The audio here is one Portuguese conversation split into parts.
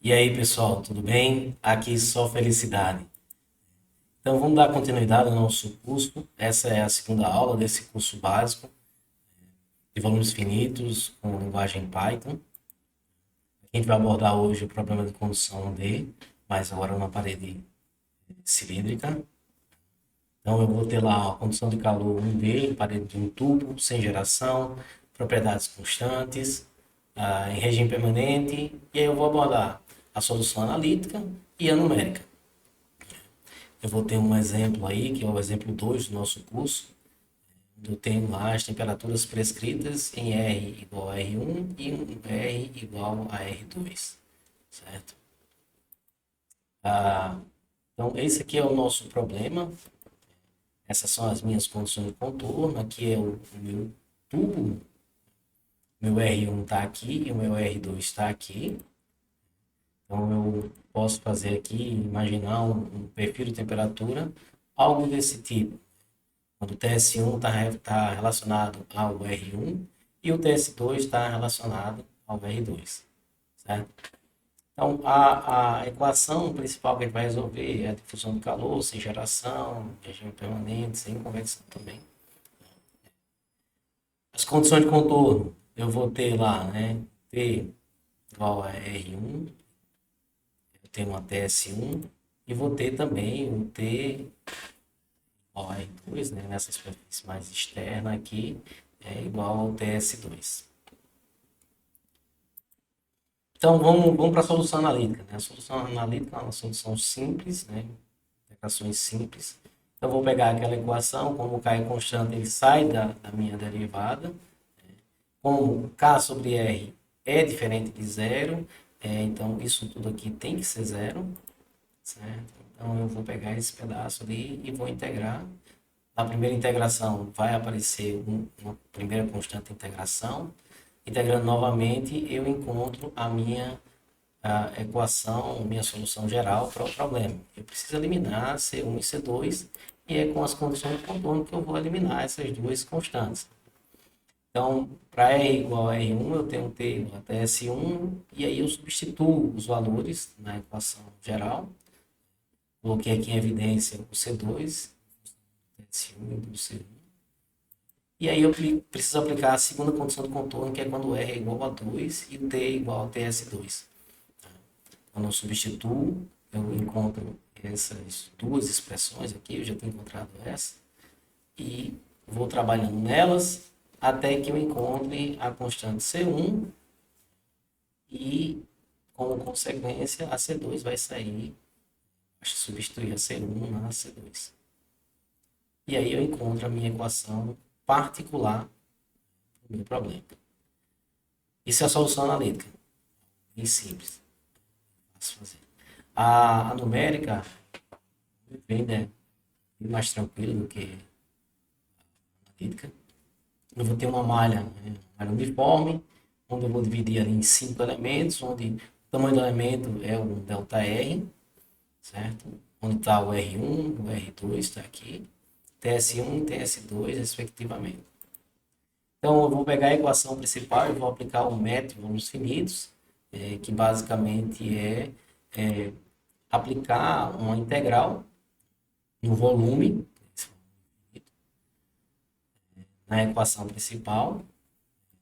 E aí, pessoal, tudo bem? Aqui só felicidade. Então, vamos dar continuidade ao nosso curso. Essa é a segunda aula desse curso básico de volumes finitos com linguagem Python. A gente vai abordar hoje o problema de condução D, mas agora numa parede cilíndrica. Então, eu vou ter lá a condução de calor 1D, parede de um tubo, sem geração, propriedades constantes, em regime permanente, e aí eu vou abordar a solução analítica e a numérica. Eu vou ter um exemplo aí, que é o exemplo 2 do nosso curso. Eu tenho lá as temperaturas prescritas em R igual a R1 e em R igual a R2, certo? Ah, então, esse aqui é o nosso problema. Essas são as minhas condições de contorno. Aqui é o meu tubo. Meu R1 está aqui e o meu R2 está aqui. Então, eu posso fazer aqui, imaginar um perfil de temperatura, algo desse tipo. Quando o TS1 está relacionado ao R1 e o TS2 está relacionado ao R2, certo? Então, a equação principal que a gente vai resolver é a difusão de calor, sem geração, regime permanente, sem convecção também. As condições de contorno, eu vou ter lá, né, T igual a R1, eu tenho uma TS1, e vou ter também um T igual a R2, né, nessa superfície mais externa aqui, é igual ao TS2. Então, vamos para a solução analítica, né? A solução analítica é uma solução simples, né? Equações simples. Então, eu vou pegar aquela equação, como K é constante, ele sai da minha derivada. Como K sobre R é diferente de zero, então isso tudo aqui tem que ser zero, certo? Então, eu vou pegar esse pedaço ali e vou integrar. Na primeira integração vai aparecer uma primeira constante de integração. Integrando novamente, eu encontro a equação, minha solução geral para o problema. Eu preciso eliminar C1 e C2, e é com as condições de contorno que eu vou eliminar essas duas constantes. Então, para R igual a R1, eu tenho T igual a TS1, e aí eu substituo os valores na equação geral. Coloquei aqui em evidência o C2, TS1 e do C1. E aí eu preciso aplicar a segunda condição de contorno, que é quando R é igual a 2 e T é igual a TS2. Quando eu substituo, eu encontro essas duas expressões aqui, eu já tenho encontrado essa, e vou trabalhando nelas até que eu encontre a constante C1 e, como consequência, a C2 vai sair, substituir a C1 na C2. E aí eu encontro a minha equação particular do meu problema. Isso é a solução analítica, bem simples, fácil fazer. A numérica vem, né, bem mais tranquila do que a analítica. Eu vou ter uma malha, né, uma malha uniforme, onde eu vou dividir ali em 5 elementos, onde o tamanho do elemento é o ΔR, certo? Onde está o R1, o R2 está aqui, TS1 e TS2, respectivamente. Então, eu vou pegar a equação principal e vou aplicar o método de volumes finitos, que basicamente é aplicar uma integral no volume, na equação principal.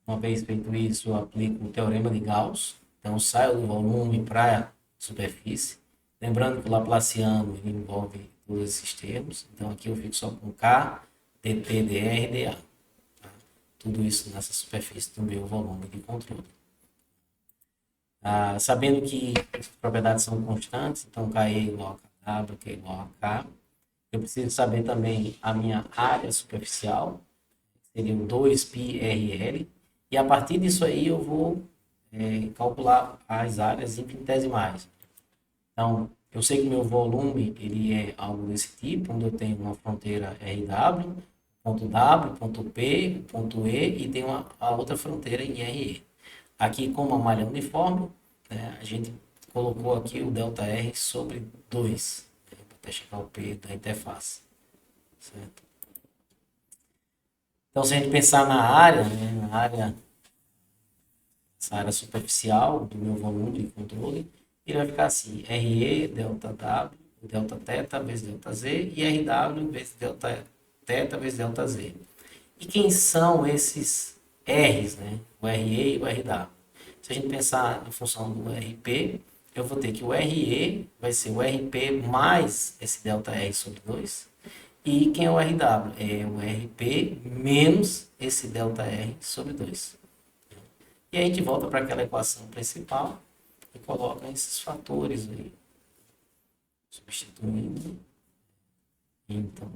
Uma vez feito isso, eu aplico o teorema de Gauss. Então, saio do volume para a superfície. Lembrando que o Laplaciano ele envolve todos esses termos. Então, aqui eu fico só com K, dt, dr, dA. Tá? Tudo isso nessa superfície do meu volume de controle. Sabendo que as propriedades são constantes, então K é igual a K, K é igual a K. Eu preciso saber também a minha área superficial, seria o 2πrl, e a partir disso aí eu vou calcular as áreas infinitesimais. Então, eu sei que o meu volume ele é algo desse tipo, onde eu tenho uma fronteira RW, ponto W, ponto P, ponto E, e tem a outra fronteira em RE. Aqui, como a malha uniforme, né, a gente colocou aqui o ΔR sobre 2, né, até chegar ao P da interface. Certo? Então, se a gente pensar na área, né, essa área superficial do meu volume de controle, ele vai ficar assim, RE, delta W, delta θ vezes delta Z, e RW vezes delta θ vezes delta Z. E quem são esses R's, né? O RE e o RW. Se a gente pensar em função do RP, eu vou ter que o RE vai ser o RP mais esse delta R sobre 2. E quem é o RW? É o RP menos esse delta R sobre 2. E aí a gente volta para aquela equação principal e coloca esses fatores aí. Substituindo. Então,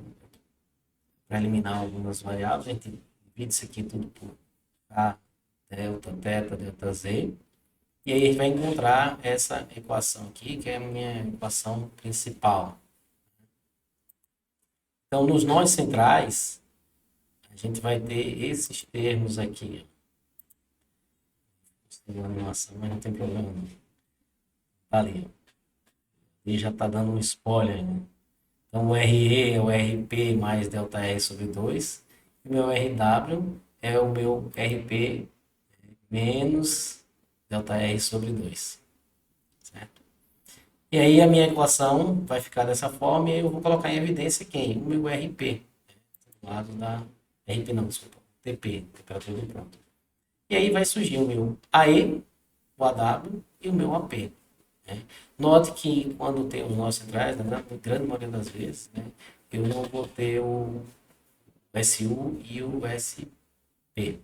para eliminar algumas variáveis, a gente divide isso aqui tudo por K, delta, θ, delta Z. E aí a gente vai encontrar essa equação aqui, que é a minha equação principal. Então, nos nós centrais, a gente vai ter esses termos aqui. Tem uma animação, mas não tem problema. Tá ali. E já está dando um spoiler, né? Então, o RE é o RP mais delta R sobre 2. E o meu RW é o meu RP menos delta R sobre 2. Certo? E aí a minha equação vai ficar dessa forma e aí eu vou colocar em evidência quem? O meu RP. Do lado da... RP não, desculpa. TP, temperatura de pronto. E aí vai surgir o meu AE, o AW e o meu AP. Né? Note que quando tem os nós centrais, na grande maioria das vezes, né, eu não vou ter o SU e o SP.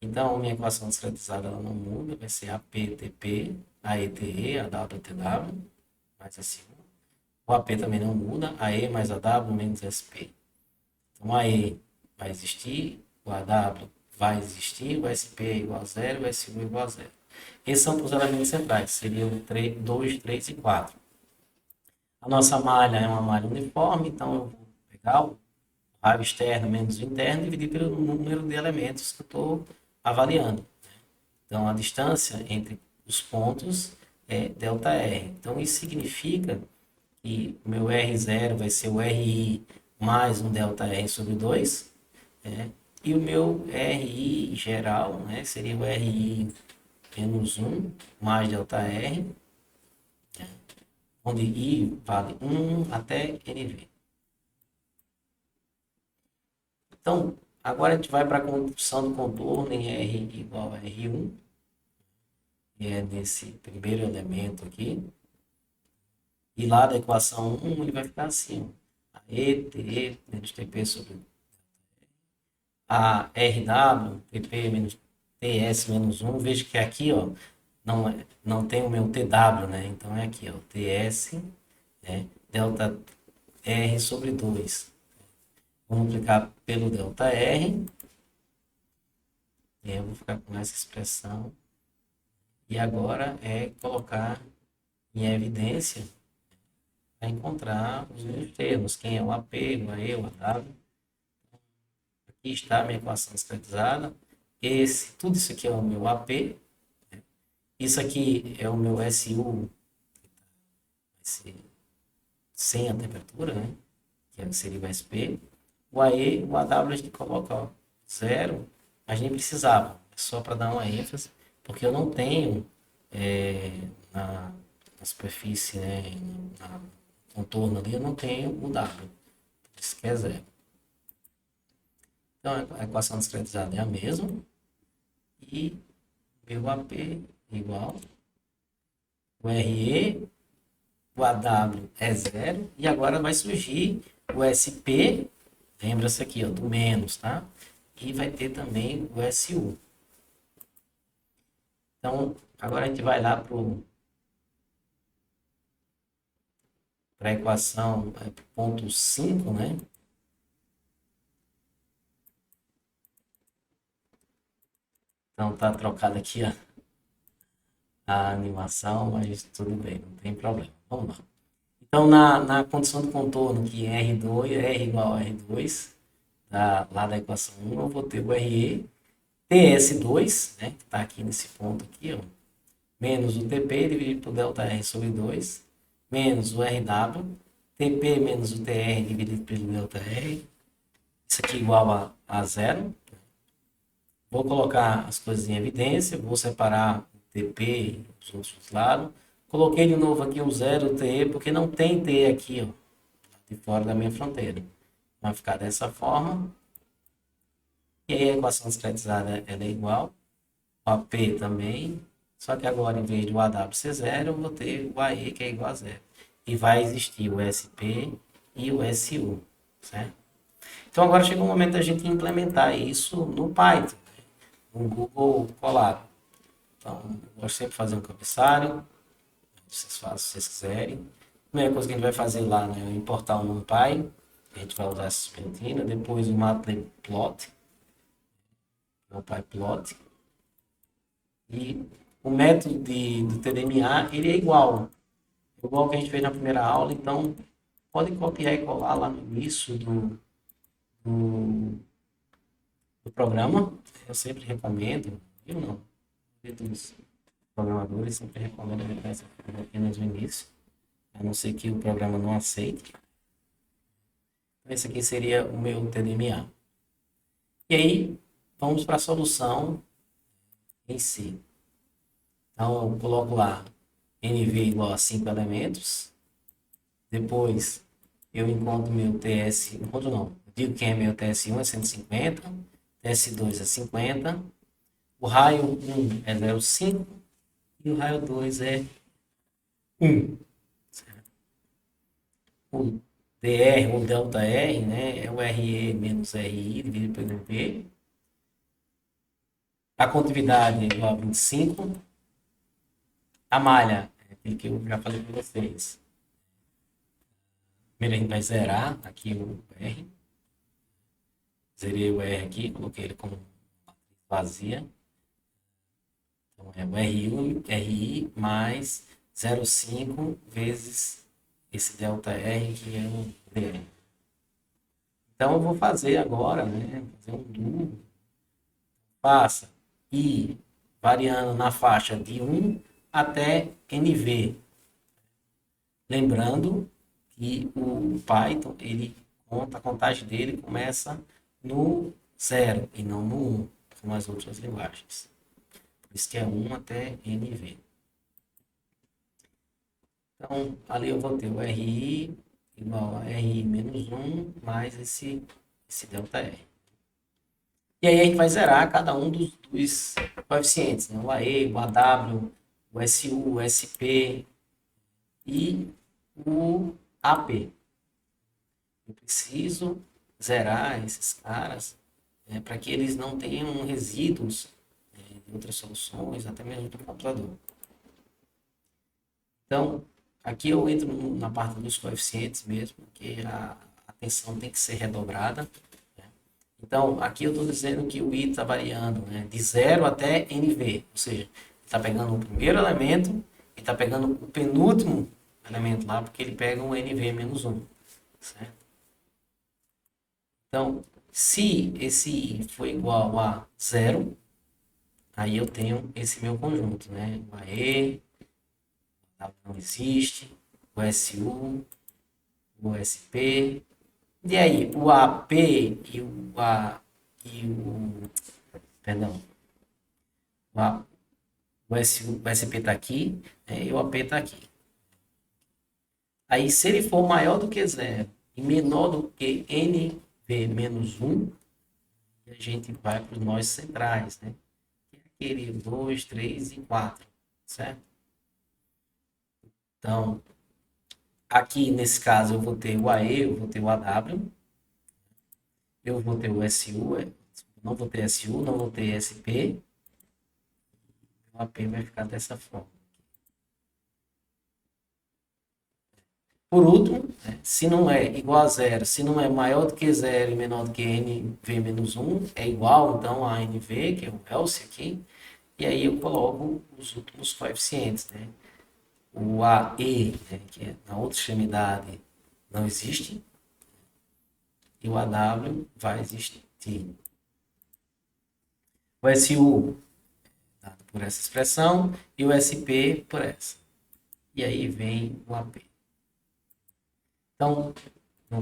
Então, a minha equação discretizada ela não muda, vai ser APTP, AETE, AWTW, mais SU. O AP também não muda, AE mais AW menos SP. Então, AE vai existir, o AW vai existir, o SP é igual a zero, o SU é igual a zero. Esses são os elementos centrais, seriam 2, 3 e 4. A nossa malha é uma malha uniforme, então eu vou pegar o raio externo menos o interno e dividir pelo número de elementos que eu estou avaliando. Então, a distância entre os pontos é ΔR. Então, isso significa que o meu R0 vai ser o RI mais um ΔR sobre 2, né? E o meu RI geral, né, seria o RI menos 1 mais ΔR, né, onde I vale 1 até NV. Então, agora a gente vai para a construção do contorno em R igual a R1, que é desse primeiro elemento aqui. E lá da equação 1, ele vai ficar assim, ó. A ET menos TP sobre a RW, TP menos TS menos 1. Veja que aqui, ó, não tem o meu TW, né? Então é aqui, ó, TS, né? Delta R sobre 2. Vou multiplicar pelo delta R. E aí eu vou ficar com essa expressão. E agora é colocar em evidência para encontrar os meus termos. Quem é o AP, o AE, o AW. Aqui está a minha equação discretizada. Tudo isso aqui é o meu AP. Isso aqui é o meu SU, sem a temperatura, né? Que seria o SP. O AE, o AW a gente coloca, ó, 0, mas nem precisava. É só para dar uma ênfase, porque eu não tenho na superfície, né, no contorno ali, eu não tenho o W. Isso que é 0. Então, a equação discretizada é a mesma. E meu AP igual. O RE, o AW é 0. E agora vai surgir o SP. Lembra-se aqui, ó, do menos, tá? E vai ter também o SU. Então, agora a gente vai lá para a equação ponto 5, né? Então, tá trocado aqui a animação, mas tudo bem, não tem problema. Vamos lá. Então, na condição do contorno, que é R2, R igual a R2, lá da equação 1, eu vou ter o RE, TS2, né, que está aqui nesse ponto aqui, ó, menos o TP dividido por ΔR sobre 2, menos o RW, TP menos o TR dividido pelo ΔR, isso aqui igual a 0. Vou colocar as coisas em evidência, vou separar o DP, os outros lados. Coloquei de novo aqui o 0 TE, porque não tem TE aqui, ó, de fora da minha fronteira. Vai ficar dessa forma. E aí a equação discretizada ela é igual. O AP também. Só que agora, em vez do AW ser 0, eu vou ter o AE, que é igual a 0. E vai existir o SP e o SU, certo? Então, agora chegou o momento da gente implementar isso no Python, né? No Google Colab. Então, eu gosto sempre de fazer um cabeçalho. Vocês fazem se vocês quiserem. A primeira coisa que a gente vai fazer lá, né, é importar o NumPy. A gente vai usar essa serpentina. Depois o Matplotlib, NumPyPlot. E o método do TDMA, ele é igual que a gente fez na primeira aula. Então, pode copiar e colar lá no início do programa. Eu sempre recomendo, eu não, dos programadores sempre recomendo essa apenas no início, a não ser que o programa não aceite. Esse aqui seria o meu TDMA. E aí, vamos para a solução em si. Então, eu coloco lá NV igual a 5 elementos. Depois, eu encontro meu TS, encontro não, digo que é meu TS1 é 150, TS2 é 50, o raio 1 é 0,5 e o raio 2 é 1. Certo? O DR, ou delta R, né, é o RE menos RI dividido pelo V. A condutividade é igual a 25. A malha, é aquele que eu já falei para vocês. Primeiro a gente vai zerar aqui o R. Zerei o R aqui, coloquei ele como vazia. Então é o RI mais 0,5 vezes esse delta R, que é o DR. Então eu vou fazer agora, né? Fazer um do. Passa I variando na faixa de 1 até NV. Lembrando que o Python, ele conta, a contagem dele começa no 0 e não no 1, como as outras linguagens. Por isso que é 1 até NV. Então, ali eu vou ter o RI igual a RI menos 1 mais esse delta R. E aí a gente vai zerar cada um dos coeficientes, né? O AE, o AW, o SU, o SP e o AP. Eu preciso zerar esses caras, né, para que eles não tenham resíduos, de outras soluções, até mesmo do computador. Então, aqui eu entro na parte dos coeficientes mesmo, que a atenção tem que ser redobrada. Então, aqui eu estou dizendo que o I está variando, né, de 0 até NV, ou seja, está pegando o primeiro elemento e está pegando o penúltimo elemento lá, porque ele pega um NV menos 1, certo? Então, se esse I for igual a 0, aí eu tenho esse meu conjunto, né? O AE, não existe, o SU, o SP, e aí o AP e perdão, o SP está aqui, né, e o AP está aqui. Aí, se ele for maior do que 0 e menor do que NV menos 1, a gente vai para os nós centrais, né? Aquele 2, 3 e 4, certo? Então, aqui nesse caso eu vou ter o AE, eu vou ter o AW, eu vou ter o SU, não vou ter SU, não vou ter SP, o AP vai ficar dessa forma. Por último, né, se não é igual a 0, se não é maior do que 0 e menor do que NV menos 1, é igual então a NV, que é o else aqui, e aí eu coloco os últimos coeficientes, né? O AE, né, que é na outra extremidade, não existe, e o AW vai existir. O SU, dado por essa expressão, e o SP por essa. E aí vem o AP. Então,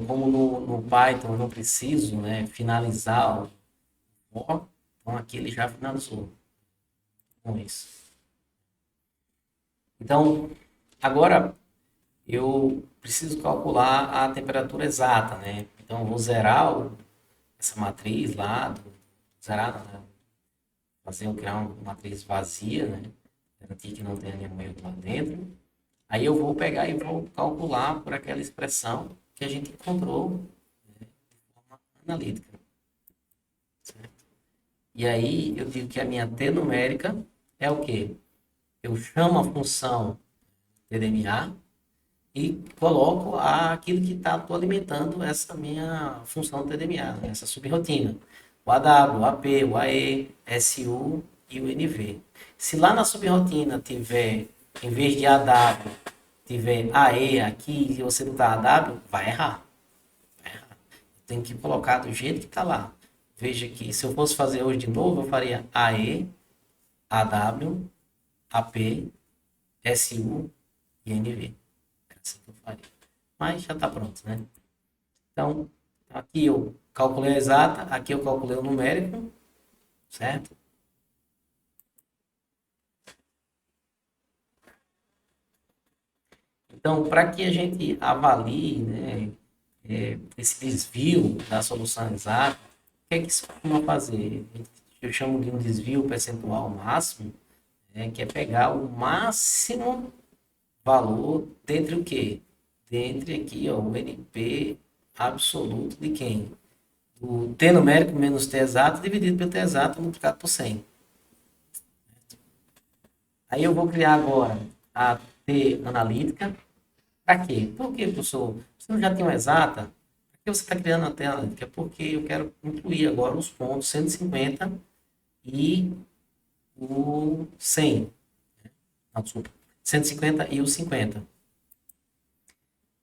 como no Python eu não preciso, né, finalizar o for, então aqui ele já finalizou com isso. Então, agora eu preciso calcular a temperatura exata, né? Então, eu vou zerar essa matriz lá, zerar, né? Criar uma matriz vazia, né? Garantir que não tenha nenhum erro lá dentro. Aí eu vou pegar e vou calcular por aquela expressão que a gente encontrou, né, de forma analítica. Certo? E aí eu digo que a minha T numérica é o quê? Eu chamo a função TDMA e coloco aquilo que está alimentando essa minha função TDMA, né? Essa subrotina. O AW, o AP, o AE, SU e o NV. Se lá na subrotina tiver, em vez de AW, tiver AE aqui e você botar AW, vai errar. Vai errar. Tem que colocar do jeito que está lá. Veja que se eu fosse fazer hoje de novo, eu faria AE, AW, AP, SU e NV. É assim que eu faria. Mas já está pronto, né? Então, aqui eu calculei a exata, aqui eu calculei o numérico, certo? Então, para que a gente avalie, né, esse desvio da solução exata, o que é que isso costuma fazer? Eu chamo de um desvio percentual máximo, né, que é pegar o máximo valor dentre o quê? Dentre aqui, ó, o NP absoluto de quem? O T numérico menos T exato dividido pelo T exato multiplicado por 100. Aí eu vou criar agora a T analítica. Para quê? Por quê, professor? Você não já tem uma exata? Por que você está criando a T analítica? Porque eu quero incluir agora os pontos 150 e o 100. Não, desculpa. 150 e o 50.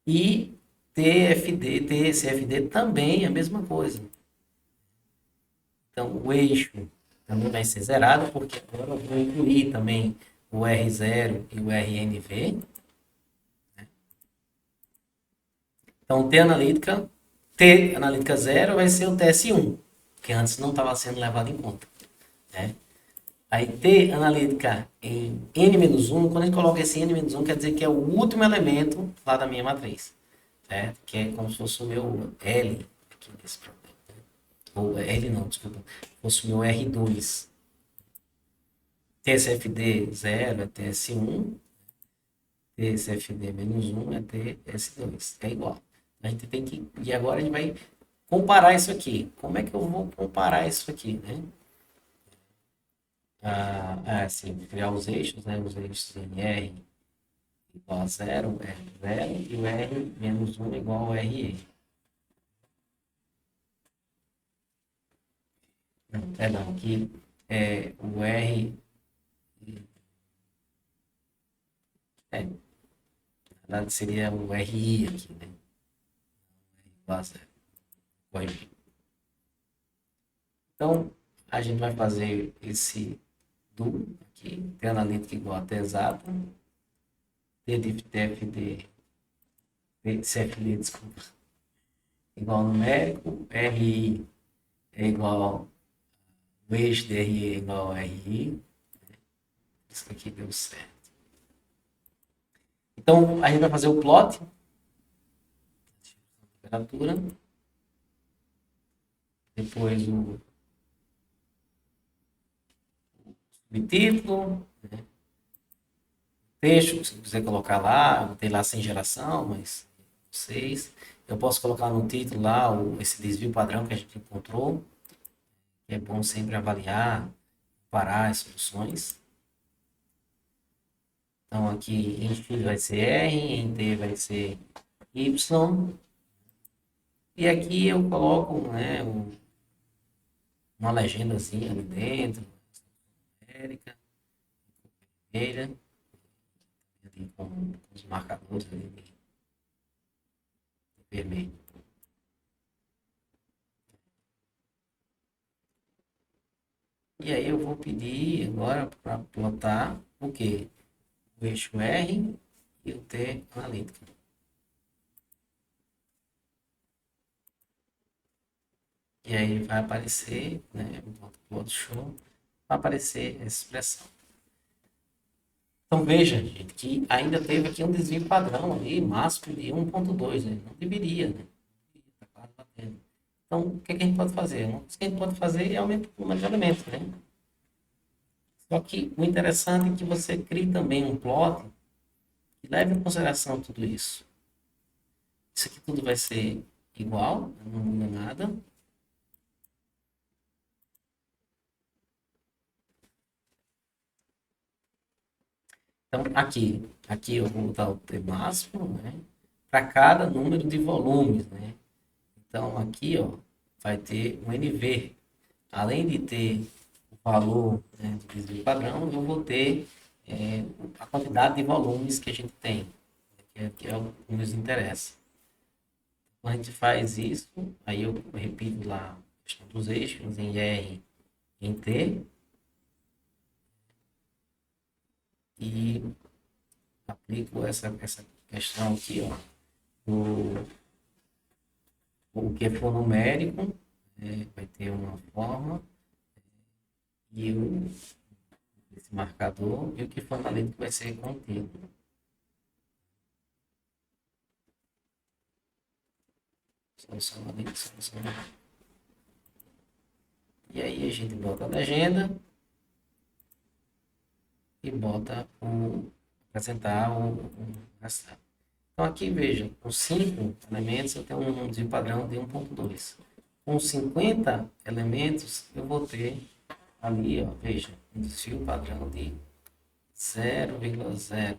E TFD, TCFD também é a mesma coisa. Então, o eixo também vai ser zerado, porque agora eu vou incluir também o R0 e o RNV. Então, T analítica 0 vai ser o TS1, que antes não estava sendo levado em conta. Né? Aí, T analítica em N-1, quando a gente coloca esse N-1, quer dizer que é o último elemento lá da minha matriz. Certo? Que é como se fosse o meu L aqui nesse problema. Ou L não, desculpa. Fosse o meu R2. TSFD 0 é TS1, TSFD menos 1 é TS2. É igual. A gente tem que. E agora a gente vai comparar isso aqui. Como é que eu vou comparar isso aqui, né? Assim, criar os eixos, né? Os eixos em R igual a 0, R 0 e o R menos 1 igual ao RE. Não, perdão, aqui é o R. É, na verdade seria o RI aqui, né? Igual a 0. Corrigir. Então, a gente vai fazer esse do aqui, T analítica igual a T exata, T de TFD, CFD, desculpa, igual ao numérico, RI é igual, o eixo de RI é igual ao RI, isso aqui deu certo. Então, a gente vai fazer o plot, temperatura, depois o subtítulo, né? Texto, se quiser colocar lá, eu botei lá sem geração, mas vocês. Eu posso colocar no título lá esse desvio padrão que a gente encontrou. É bom sempre avaliar, comparar as soluções. Então aqui em X vai ser R, em T vai ser Y. E aqui eu coloco, né, uma legendazinha ali dentro, América, vermelha, ali com os marcadores ali de vermelho. E aí eu vou pedir agora para plotar o quê? O eixo R e o T analítico. E aí vai aparecer, né? Plot show, vai aparecer essa expressão. Então veja, gente, que ainda teve aqui um desvio padrão ali, máximo de 1,2, né? Não deveria, né? Tá quase batendo. Então, o que é que a gente pode fazer? O que a gente pode fazer é aumentar o número de elementos, né? Só que o interessante é que você crie também um plot que leve em consideração tudo isso. Isso aqui tudo vai ser igual, não muda nada. Então, aqui eu vou botar o T máximo, né? Para cada número de volumes, né? Então, aqui, ó, vai ter um NV. Além de ter o valor, né, do desvio padrão, eu vou ter a quantidade de volumes que a gente tem, que é o que nos interessa. Quando a gente faz isso, aí eu repito lá a questão dos eixos em R, em T, e aplico essa questão aqui, ó, o que for numérico, vai ter uma forma, e esse marcador, e o que for analítico vai ser contido. Solução analítica, solução analítica. E aí a gente bota a legenda e bota apresentar o rastreio. Então aqui veja, com 5 elementos eu tenho um desvio padrão de 1,2. Com 50 elementos eu vou ter ali, ó, veja, um desvio padrão de 0,0.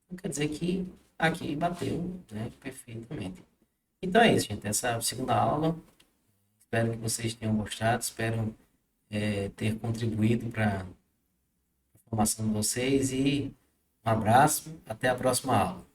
Então, quer dizer que aqui bateu, né, perfeitamente. Então é isso, gente. Essa é a segunda aula. Espero que vocês tenham gostado. Espero ter contribuído para a formação de vocês. E um abraço. Até a próxima aula.